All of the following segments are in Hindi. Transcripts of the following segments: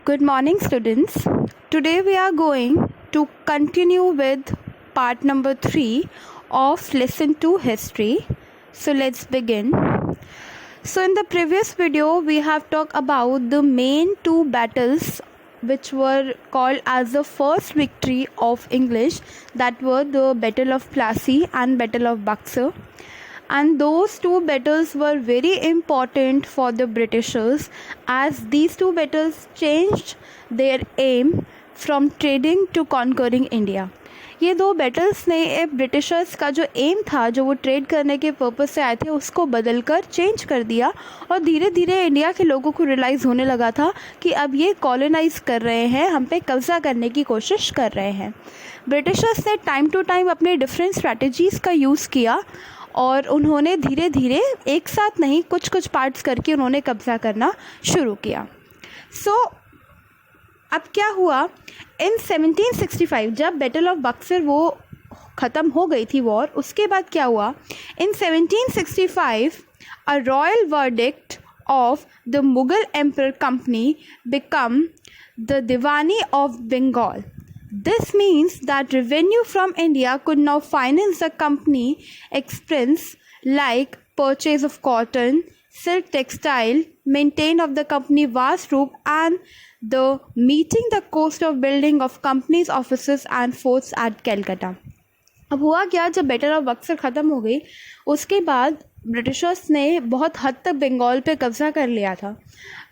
Good morning, students. Today we are going to continue with part number 3 of lesson 2 history. So let's begin. So in the previous video we have talked about the main two battles which were called as the first victory of English, that were the Battle of Plassey and Battle of Buxar. And those two battles were very important for the Britishers, as these two battles changed their aim from trading to conquering India. ये दो बैटल्स ने ब्रिटिशर्स का जो एम था, जो वो ट्रेड करने के पर्पस से आए थे, उसको बदलकर चेंज कर दिया और धीरे धीरे इंडिया के लोगों को रियलाइज़ होने लगा था कि अब ये कॉलोनाइज कर रहे हैं, हम पे कब्ज़ा करने की कोशिश कर रहे हैं. ब्रिटिशर्स ने टाइम टू टाइम अपने डिफरेंट स्ट्रैटेजीज़ का यूज़ किया और उन्होंने धीरे धीरे एक साथ नहीं, कुछ कुछ पार्ट्स करके उन्होंने कब्ज़ा करना शुरू किया. अब क्या हुआ, इन 1765 जब बैटल ऑफ बक्सर वो ख़त्म हो गई थी वॉर, उसके बाद क्या हुआ, in 1765 a royal verdict of the Mughal emperor company become the Diwani of Bengal. This means that revenue from India could now finance the company expense like purchase of cotton, silk textile, maintain of the company vast troop and the meeting the cost of building of company's offices and forts at Calcutta. अब हुआ क्या, जब बैटल ऑफ बक्सर ख़त्म हो गई उसके बाद ब्रिटिशर्स ने बहुत हद तक बंगाल पे कब्ज़ा कर लिया था.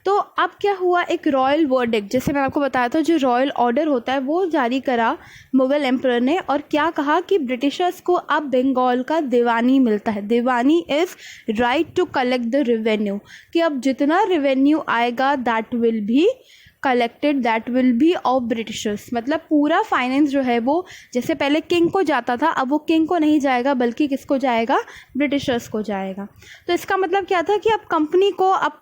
तो अब क्या हुआ, एक रॉयल वर्डिक्ट, जैसे मैं आपको बताया था, जो रॉयल ऑर्डर होता है वो जारी करा मुग़ल एम्परर ने, और क्या कहा कि ब्रिटिशर्स को अब बंगाल का दीवानी मिलता है. दीवानी is right to collect the revenue, कि अब जितना रेवेन्यू आएगा that will be collected, that will be of Britishers. मतलब पूरा फाइनेंस जो है वो जैसे पहले किंग को जाता था, अब वो किंग को नहीं जाएगा बल्कि किसको जाएगा, ब्रिटिशर्स को जाएगा. तो इसका मतलब क्या था कि अब कंपनी को अब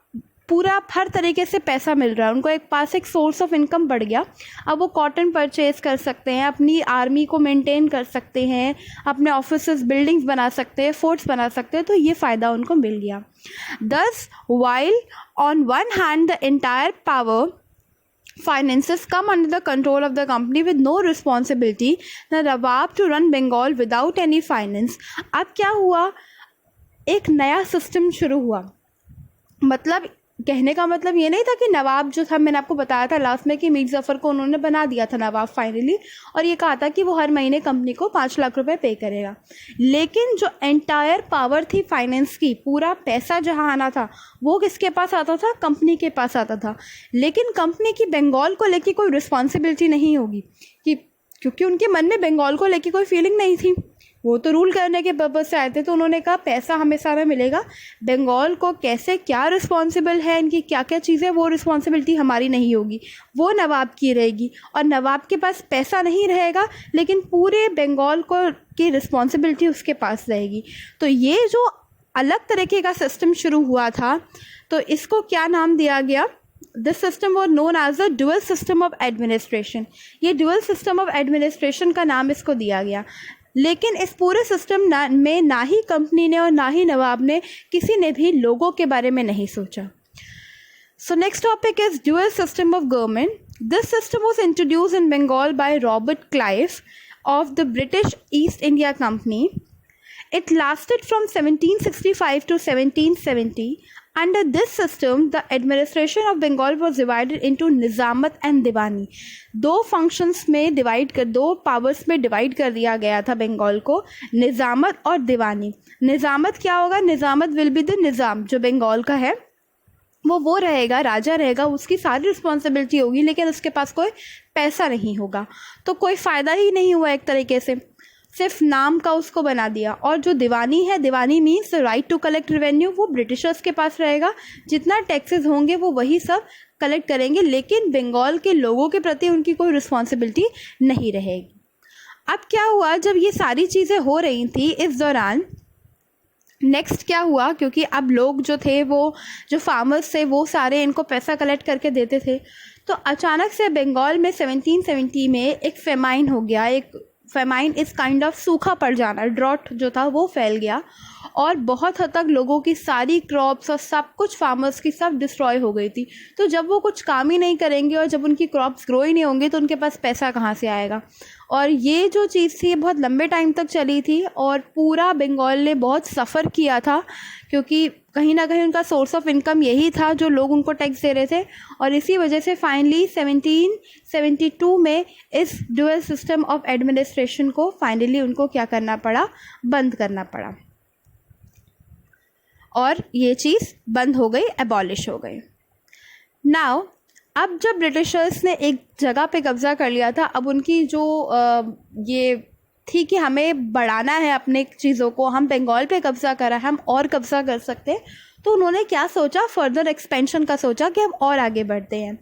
पूरा हर तरीके से पैसा मिल रहा है, उनको एक पास एक सोर्स ऑफ इनकम बढ़ गया. अब वो कॉटन परचेज कर सकते हैं, अपनी आर्मी को मेंटेन कर सकते हैं, अपने ऑफिसेस बिल्डिंग्स बना सकते हैं, फोर्ट्स बना सकते हैं. तो ये फ़ायदा उनको मिल गया. दस while on one hand the entire power finances come under the control of the company with no responsibility, the Nawab to run Bengal without any finance. अब क्या हुआ, एक नया सिस्टम शुरू हुआ. मतलब कहने का मतलब ये नहीं था कि नवाब जो था, मैंने आपको बताया था लास्ट में कि मीर ज़फ़र को उन्होंने बना दिया था नवाब फाइनली, और ये कहा था कि वो हर महीने कंपनी को 5 लाख रुपए पे करेगा. लेकिन जो एंटायर पावर थी फाइनेंस की, पूरा पैसा जहाँ आना था वो किसके पास आता था, कंपनी के पास आता था. लेकिन कंपनी की बंगाल को लेके कोई रिस्पॉन्सिबिलिटी नहीं होगी, कि क्योंकि उनके मन में बंगाल को लेके कोई फीलिंग नहीं थी, वो तो रूल करने के पर्पज़ से आए थे. तो उन्होंने कहा पैसा हमें सारा मिलेगा, बंगाल को कैसे क्या रिस्पॉन्सिबल है, इनकी क्या क्या चीज़ें, वो रिस्पॉन्सिबिलिटी हमारी नहीं होगी, वो नवाब की रहेगी. और नवाब के पास पैसा नहीं रहेगा लेकिन पूरे बंगाल को की रिस्पॉन्सिबिलिटी उसके पास रहेगी. तो ये जो अलग तरीके का सिस्टम शुरू हुआ था, तो इसको क्या नाम दिया गया, this system was known as the dual system of administration. ये ड्यूअल सिस्टम ऑफ एडमिनिस्ट्रेशन का नाम इसको दिया गया. लेकिन इस पूरे सिस्टम में ना ही कंपनी ने और ना ही नवाब ने, किसी ने भी लोगों के बारे में नहीं सोचा. So next topic is dual system of government. This system was introduce in Bengal by Robert Clive of the British East India company. It lasted from 1765 to 1770. Under this system, the administration of Bengal was divided into निज़ामत and दीवानी. दो फंक्शंस में दो पावर्स में डिवाइड कर दिया गया था बंगाल को, निज़ामत और दीवानी. निज़ामत क्या होगा, निज़ामत विल बी द निज़ाम, जो बंगाल का है वो रहेगा, राजा रहेगा, उसकी सारी रिस्पॉन्सिबिलिटी होगी, लेकिन उसके पास कोई पैसा नहीं होगा. तो कोई फ़ायदा ही नहीं हुआ, एक तरीके से सिर्फ नाम का उसको बना दिया. और जो दीवानी है, दीवानी means right to collect revenue, वो ब्रिटिशर्स के पास रहेगा, जितना टैक्सेस होंगे वो वही सब कलेक्ट करेंगे, लेकिन बंगाल के लोगों के प्रति उनकी कोई रिस्पॉन्सिबिलिटी नहीं रहेगी. अब क्या हुआ, जब ये सारी चीज़ें हो रही थी, इस दौरान नेक्स्ट क्या हुआ, क्योंकि अब लोग जो थे, वो जो फार्मर्स थे, वो सारे इनको पैसा कलेक्ट करके देते थे. तो अचानक से बंगाल में 1770 में एक फेमाइन हो गया. एक फेमाइन इज़ काइंड ऑफ सूखा पड़ जाना, ड्रॉट जो था वो फैल गया. और बहुत हद तक लोगों की सारी क्रॉप्स और सब कुछ फार्मर्स की सब डिस्ट्रॉय हो गई थी। तो जब वो कुछ काम ही नहीं करेंगे और जब उनकी क्रॉप्स ग्रो ही नहीं होंगे तो उनके पास पैसा कहाँ से आएगा। और ये जो चीज़ थी बहुत लंबे टाइम तक चली थी और पूरा बंगाल ने बहुत सफ़र किया था, क्योंकि कहीं ना कहीं उनका सोर्स ऑफ इनकम यही था जो लोग उनको टैक्स दे रहे थे। और इसी वजह से फाइनली 1772 में इस ड्यूअल सिस्टम ऑफ एडमिनिस्ट्रेशन को फाइनली उनको क्या करना पड़ा, बंद करना पड़ा, और ये चीज़ बंद हो गई, एबॉलिश हो गई। नाउ अब जब ब्रिटिशर्स ने एक जगह पे कब्ज़ा कर लिया था, अब उनकी जो ये थी कि हमें बढ़ाना है अपने चीज़ों को, हम बंगाल पे कब्ज़ा करा है, हम और कब्ज़ा कर सकते हैं, तो उन्होंने क्या सोचा, फर्दर एक्सपेंशन का सोचा कि हम और आगे बढ़ते हैं।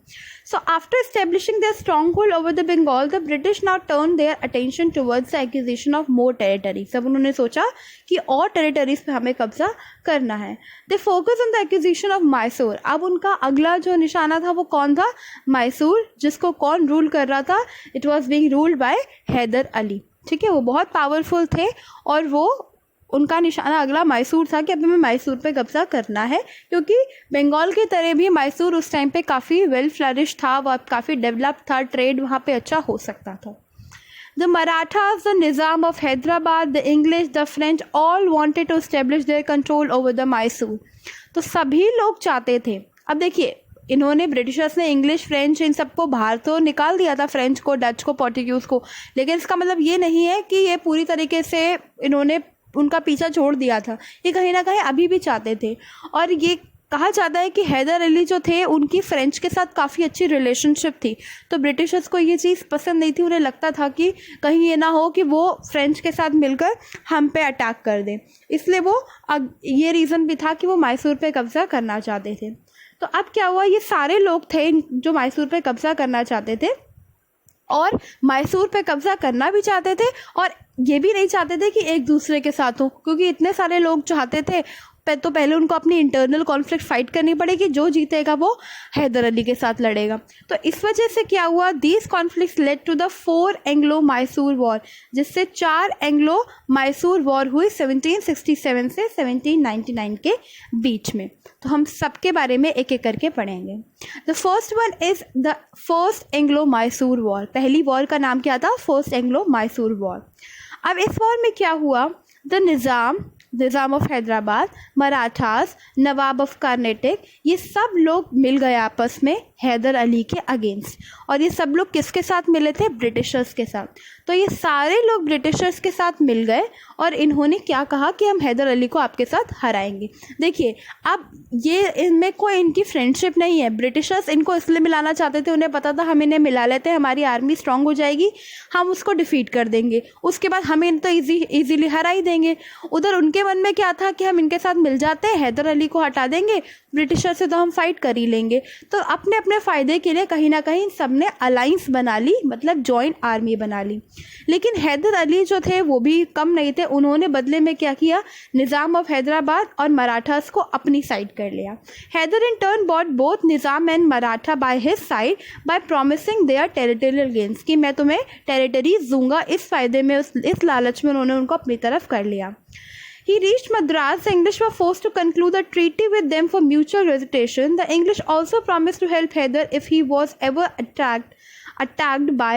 So after establishing their strong hold over the Bengal, the British now turn their attention towards the acquisition of more territories. सब उन्होंने सोचा कि और टेरिटरीज पे हमें कब्जा करना है। They focus on the acquisition of Mysore. अब उनका अगला जो निशाना था वो कौन था, मैसूर, जिसको कौन रूल कर रहा था, it was being ruled by Hyder Ali. ठीक है, वो बहुत पावरफुल थे और वो उनका निशाना अगला मैसूर था कि अब हमें मैसूर पे कब्जा करना है, क्योंकि बंगाल की तरह भी मैसूर उस टाइम पे काफ़ी वेल फ्लरिश था, वह काफ़ी डेवलप था, ट्रेड वहाँ पे अच्छा हो सकता था। The Marathas, the Nizam of Hyderabad, the English, the French, all wanted to establish their control over the Mysore. तो सभी लोग चाहते थे, अब देखिए इन्होंने ब्रिटिशर्स ने इंग्लिश, फ्रेंच, इन सबको बाहर तो निकाल दिया था, फ्रेंच को, डच को, पोर्टुगीज़ को, लेकिन इसका मतलब ये नहीं है कि ये पूरी तरीके से इन्होंने उनका पीछा छोड़ दिया था। ये कहीं ना कहीं अभी भी चाहते थे। और ये कहा जाता है कि हैदर अली जो थे उनकी फ्रेंच के साथ काफ़ी अच्छी रिलेशनशिप थी, तो ब्रिटिशर्स को ये चीज़ पसंद नहीं थी। उन्हें लगता था कि कहीं ये ना हो कि वो फ्रेंच के साथ मिलकर हम पे अटैक कर दें, इसलिए वो ये रीज़न भी था कि वो मैसूर पे कब्ज़ा करना चाहते थे। तो अब क्या हुआ, ये सारे लोग थे जो मैसूर पे कब्ज़ा करना चाहते थे और मैसूर पे कब्ज़ा करना भी चाहते थे, और ये भी नहीं चाहते थे कि एक दूसरे के साथ हो, क्योंकि इतने सारे लोग चाहते थे तो पहले उनको अपनी इंटरनल कॉन्फ्लिक्ट फाइट करनी पड़ेगी, जो जीतेगा वो हैदर अली के साथ लड़ेगा। तो इस वजह से क्या हुआ, these conflicts led to the 4 Anglo Mysore war, जिससे 4 एंग्लो मैसूर वॉर हुई 1767 से 1799 के बीच में। तो हम सबके बारे में एक एक करके पढ़ेंगे। The first one is the first Anglo Mysore war. पहली वॉर का नाम क्या था, फर्स्ट एंग्लो मैसूर वॉर। अब इस वॉर में क्या हुआ, the Nizam of Hyderabad, Marathas, Nawab of Karnataka, ये सब लोग मिल गए आपस में हैदर अली के अगेंस्ट। और ये सब लोग किसके साथ मिले थे, ब्रिटिशर्स के साथ। तो ये सारे लोग ब्रिटिशर्स के साथ मिल गए और इन्होंने क्या कहा कि हम हैदर अली को आपके साथ हराएंगे। देखिए अब ये इनमें कोई इनकी फ्रेंडशिप नहीं है, ब्रिटिशर्स इनको इसलिए मिलाना चाहते थे, उन्हें पता था हम इन्हें मिला लेते हैं, हमारी आर्मी स्ट्रांग हो जाएगी, हम उसको डिफीट कर देंगे, उसके बाद हम इन तो ईजीली हरा ही देंगे। उधर उनके मन में क्या था कि हम इनके साथ मिल जाते हैं, हैदर अली को हटा देंगे, ब्रिटिशर से तो हम फाइट कर ही लेंगे। तो अपने अपने फ़ायदे के लिए कहीं ना कहीं सब ने अलाइंस बना ली, मतलब जॉइंट आर्मी बना ली। लेकिन हैदर अली जो थे वो भी कम नहीं थे, उन्होंने बदले में क्या किया, निज़ाम ऑफ हैदराबाद और मराठास को अपनी साइड कर लिया। Hyder in turn bought both Nizam and Maratha by his side by promising their territorial gains, कि मैं तुम्हें टेरिटरीज दूंगा, इस फायदे में, इस लालच में उन्होंने उनको अपनी तरफ कर लिया। He reached Madras. The English were forced to conclude a treaty with them for mutual representation. The English also promised to help Hyder if he was ever attacked by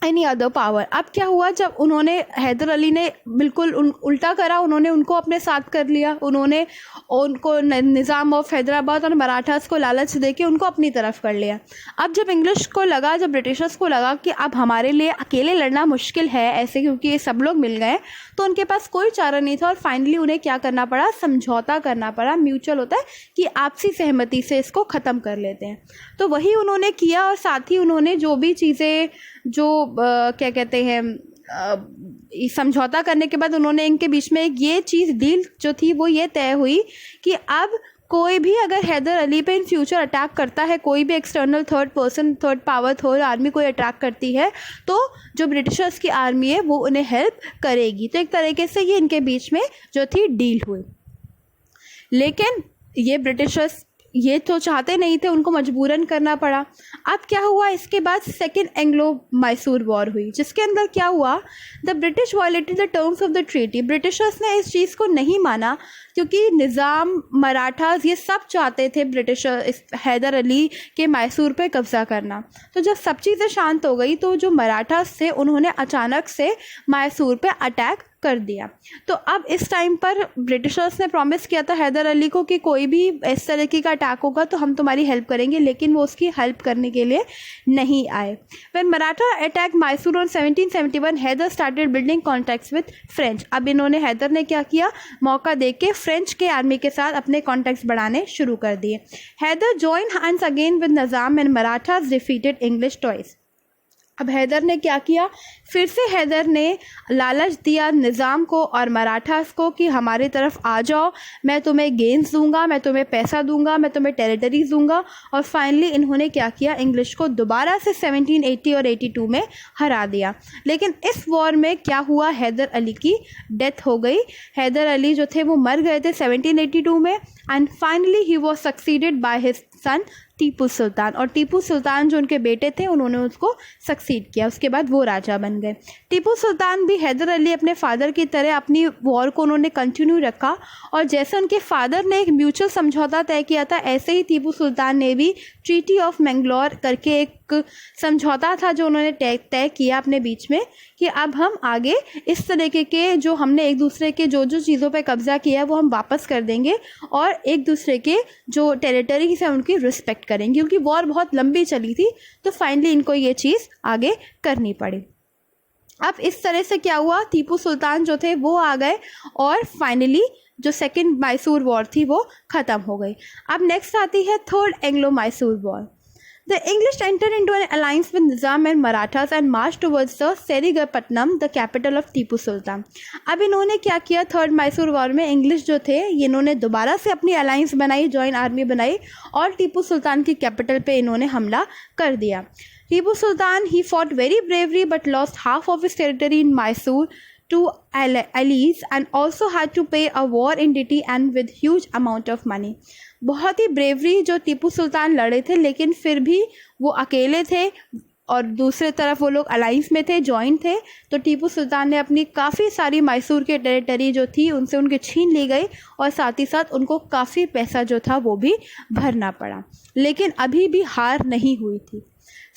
any other power. अब क्या हुआ, जब उन्होंने हैदर अली ने बिल्कुल उल्टा करा, उन्होंने उनको अपने साथ कर लिया, उन्होंने उनको निज़ाम ऑफ हैदराबाद और मराठास को लालच देके उनको अपनी तरफ कर लिया। अब जब इंग्लिश को लगा, जब ब्रिटिशर्स को लगा कि अब हमारे लिए अकेले लड़ना मुश्किल है ऐसे, क्योंकि ये सब लोग मिल गए, तो उनके पास कोई चारा नहीं था और फाइनली उन्हें क्या करना पड़ा, समझौता करना पड़ा। म्यूचुअल होता है कि आपसी सहमति से इसको ख़त्म कर लेते हैं, तो वही उन्होंने किया। और साथ ही उन्होंने जो भी चीज़ें जो क्या कहते हैं समझौता करने के बाद उन्होंने इनके बीच में ये चीज़ डील जो थी वो ये तय हुई कि अब कोई भी अगर हैदर अली पे इन फ्यूचर अटैक करता है, कोई भी external third person, third power, third army कोई अटैक करती है, तो जो ब्रिटिशर्स की आर्मी है वो उन्हें हेल्प करेगी। तो एक तरीके से ये इनके बीच में जो थी डील हुई। लेकिन ये ब्रिटिशर्स ये तो चाहते नहीं थे, उनको मजबूरन करना पड़ा। अब क्या हुआ, इसके बाद सेकेंड एंग्लो मैसूर वॉर हुई, जिसके अंदर क्या हुआ, the British violated the terms of the treaty. Britishers ने इस चीज़ को नहीं माना क्योंकि निज़ाम, मराठास, ये सब चाहते थे ब्रिटिशर हैदर अली के मैसूर पे कब्ज़ा करना। तो जब सब चीज़ें शांत हो गई तो जो मराठास थे उन्होंने अचानक से मैसूर पे अटैक कर दिया। तो अब इस टाइम पर ब्रिटिशर्स ने प्रॉमिस किया था हैदर अली को कि कोई भी इस तरीके का अटैक होगा तो हम तुम्हारी हेल्प करेंगे, लेकिन वो उसकी हेल्प करने के लिए नहीं आए। When Maratha attack Mysore on 1771, Hyder started building contacts with French. अब इन्होंने, हैदर ने क्या किया, मौका दे के फ्रेंच के आर्मी के साथ अपने कॉन्टैक्ट्स बढ़ाने शुरू कर दिए। Hyder join hands again with Nizam and Marathas defeated English toys. अब हैदर ने क्या किया, फिर से हैदर ने लालच दिया निज़ाम को और मराठास को कि हमारी तरफ आ जाओ, मैं तुम्हें गेंस दूंगा, मैं तुम्हें पैसा दूंगा, मैं तुम्हें टेरिटरीज दूंगा। और फाइनली इन्होंने क्या किया, इंग्लिश को दोबारा से 1780 और 82 में हरा दिया। लेकिन इस वॉर में क्या हुआ, हैदर अली की डेथ हो गई। हैदर अली जो थे वो मर गए थे 1782 में। And finally he was succeeded by his son Tipu Sultan. और टीपू सुल्तान जो उनके बेटे थे उन्होंने उसको सक्सीड किया, उसके बाद वो राजा बन गए। टीपू सुल्तान भी हैदर अली अपने फादर की तरह अपनी वॉर को उन्होंने कंटिन्यू रखा, और जैसे उनके फादर ने एक म्यूचुअल समझौता तय किया था, ऐसे ही टीपू सुल्तान ने भी ट्रीटी ऑफ मैंगलोर करके एक समझौता था जो उन्होंने तय किया अपने बीच में कि अब हम आगे इस तरीके के जो हमने एक दूसरे के जो चीज़ों पे कब्जा किया वो हम वापस कर देंगे और एक दूसरे के जो टेरिटरीज है उनकी रिस्पेक्ट करेंगे, क्योंकि वॉर बहुत लंबी चली थी तो फाइनली इनको ये चीज़ आगे करनी पड़ी। अब इस तरह से क्या हुआ, टीपू सुल्तान जो थे वो आ गए और फाइनली जो सेकेंड मैसूर वॉर थी वो ख़त्म हो गई। अब नेक्स्ट आती है third Anglo Mysore war. The English entered into an alliance with Nizam and Marathas and marched towards the Serigapatnam, the capital of Tipu Sultan. अब इन्होंने क्या किया, थर्ड मैसूर वॉर में इंग्लिश जो थे इन्होंने दोबारा से अपनी अलायंस बनाई, जॉइंट आर्मी बनाई और टीपू सुल्तान की कैपिटल पे इन्होंने हमला कर दिया। टीपू सुल्तान ही fought very bravely but lost half of his territory in Mysore to allies and also had to pay a war indemnity and with huge amount of money. बहुत ही ब्रेवरी जो टीपू सुल्तान लड़े थे, लेकिन फिर भी वो अकेले थे और दूसरे तरफ वो लोग अलाइंस में थे, जॉइंट थे। तो टीपू सुल्तान ने अपनी काफ़ी सारी मैसूर के टेरिटरी जो थी उनसे उनके छीन ली गई और साथ ही साथ उनको काफ़ी पैसा जो था वो भी भरना पड़ा, लेकिन अभी भी हार नहीं हुई थी।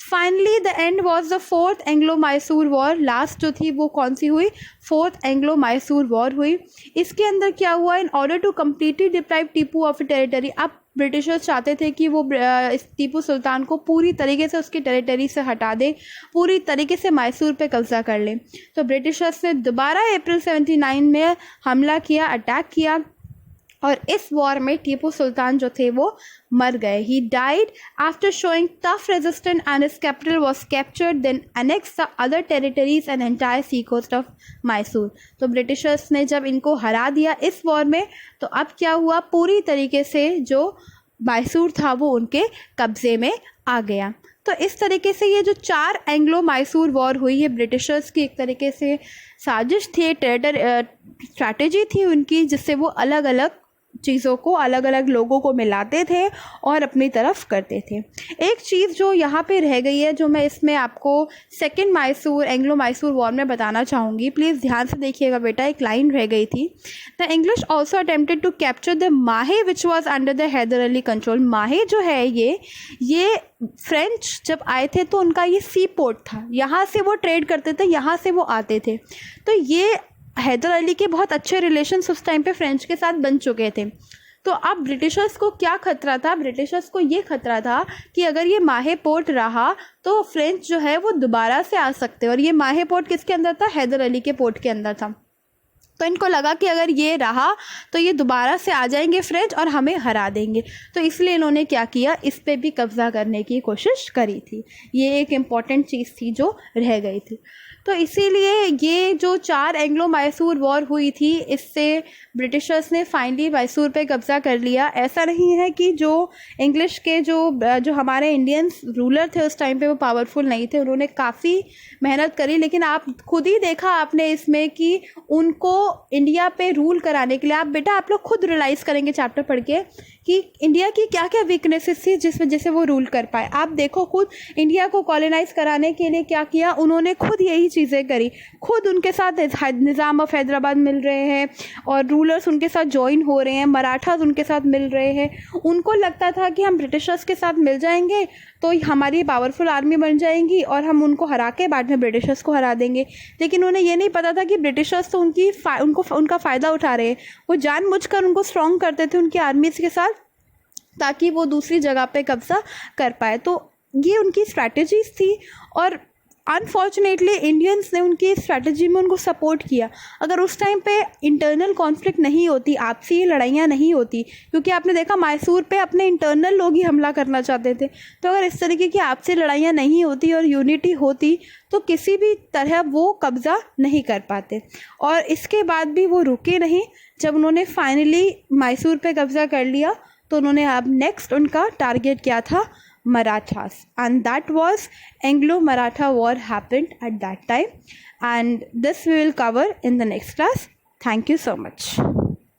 Finally the end was the fourth Anglo Mysore war. Last जो थी वो कौन सी हुई, फोर्थ एंग्लो मैसूर वॉर हुई। इसके अंदर क्या हुआ, in order to completely deprive Tipu of territory. अब ब्रिटिशर्स चाहते थे कि वो टीपू सुल्तान को पूरी तरीके से उसकी टेरिटरी से हटा दें, पूरी तरीके से मैसूर पे कब्जा कर लें। तो ब्रिटिशर्स ने दोबारा अप्रैल 79 में हमला किया, अटैक किया और इस वॉर में टीपू सुल्तान जो थे वो मर गए। He died after showing tough resistance and his capital was captured, then annex the other territories and entire sea coast of Mysore. तो ब्रिटिशर्स ने जब इनको हरा दिया इस वॉर में तो अब क्या हुआ, पूरी तरीके से जो मैसूर था वो उनके कब्जे में आ गया। तो इस तरीके से ये जो 4 एंग्लो मैसूर वॉर हुई, ये ब्रिटिशर्स की एक तरीके से साजिश थी, स्ट्रैटेजी थी उनकी, जिससे वो अलग अलग चीज़ों को, अलग अलग लोगों को मिलाते थे और अपनी तरफ करते थे। एक चीज़ जो यहाँ पे रह गई है, जो मैं इसमें आपको second Mysore Anglo Mysore war में बताना चाहूँगी, प्लीज़ ध्यान से देखिएगा बेटा, एक लाइन रह गई थी। The English also attempted to capture the Mahe which was under the Hyder Ali control. Mahe जो है ये फ्रेंच जब आए थे तो उनका ये सी पोर्ट था, यहाँ से वो ट्रेड करते थे, यहाँ से वो आते थे। तो ये हैदर अली के बहुत अच्छे रिलेशंस उस टाइम पे फ्रेंच के साथ बन चुके थे। तो अब ब्रिटिशर्स को क्या खतरा था, ब्रिटिशर्स को ये खतरा था कि अगर ये माहे पोर्ट रहा तो फ्रेंच जो है वो दोबारा से आ सकते, और ये माहे पोर्ट किसके अंदर था, हैदर अली के पोर्ट के अंदर था। तो इनको लगा कि अगर ये रहा तो ये दोबारा से आ जाएंगे फ्रेंच और हमें हरा देंगे। तो इसलिए इन्होंने क्या किया, इस पे भी कब्ज़ा करने की कोशिश करी थी। ये एक इम्पॉर्टेंट चीज़ थी जो रह गई थी। तो इसीलिए ये जो 4 एंग्लो मैसूर वॉर हुई थी, इससे ब्रिटिशर्स ने फाइनली मैसूर पे कब्ज़ा कर लिया। ऐसा नहीं है कि जो इंग्लिश के जो हमारे इंडियंस रूलर थे उस टाइम पे वो पावरफुल नहीं थे, उन्होंने काफ़ी मेहनत करी, लेकिन आप खुद ही देखा आपने इसमें कि उनको इंडिया पे रूल कराने के लिए, आप लोग खुद रियलाइज़ करेंगे चैप्टर पढ़ के कि इंडिया की क्या क्या वीकनेसेस थी जिस वजह से वो रूल कर पाए। आप देखो खुद इंडिया को कॉलोनाइज कराने के लिए क्या किया उन्होंने, खुद यही चीज़ें करी, खुद उनके साथ निज़ाम ऑफ हैदराबाद मिल रहे हैं और रूलर्स उनके साथ ज्वाइन हो रहे हैं, मराठास उनके साथ मिल रहे हैं। उनको लगता था कि हम ब्रिटिशर्स के साथ मिल जाएंगे तो हमारी पावरफुल आर्मी बन जाएंगी और हम उनको हरा के बाद में ब्रिटिशर्स को हरा देंगे। लेकिन उन्हें ये नहीं पता था कि ब्रिटिशर्स तो उनका फ़ायदा उठा रहे हैं। वो जानबूझकर उनको स्ट्रॉन्ग करते थे उनकी आर्मीज़ के साथ ताकि वो दूसरी जगह पे कब्ज़ा कर पाए। तो ये उनकी स्ट्रैटेजीज थी और अनफॉर्चुनेटली इंडियंस ने उनकी स्ट्रैटेजी में उनको सपोर्ट किया। अगर उस टाइम पे इंटरनल कॉन्फ्लिक्ट नहीं होती, आपसी लड़ाइयाँ नहीं होती, क्योंकि आपने देखा मैसूर पे अपने इंटरनल लोग ही हमला करना चाहते थे, तो अगर इस तरीके की आपसी लड़ाइयाँ नहीं होती और यूनिटी होती तो किसी भी तरह वो कब्ज़ा नहीं कर पाते। और इसके बाद भी वो रुके नहीं। जब उन्होंने फाइनली मैसूर पे कब्ज़ा कर लिया तो उन्होंने अब नेक्स्ट उनका टारगेट क्या था, Marathas, and that was Anglo-Maratha War happened at that time, and this we will cover in the next class. Thank you so much.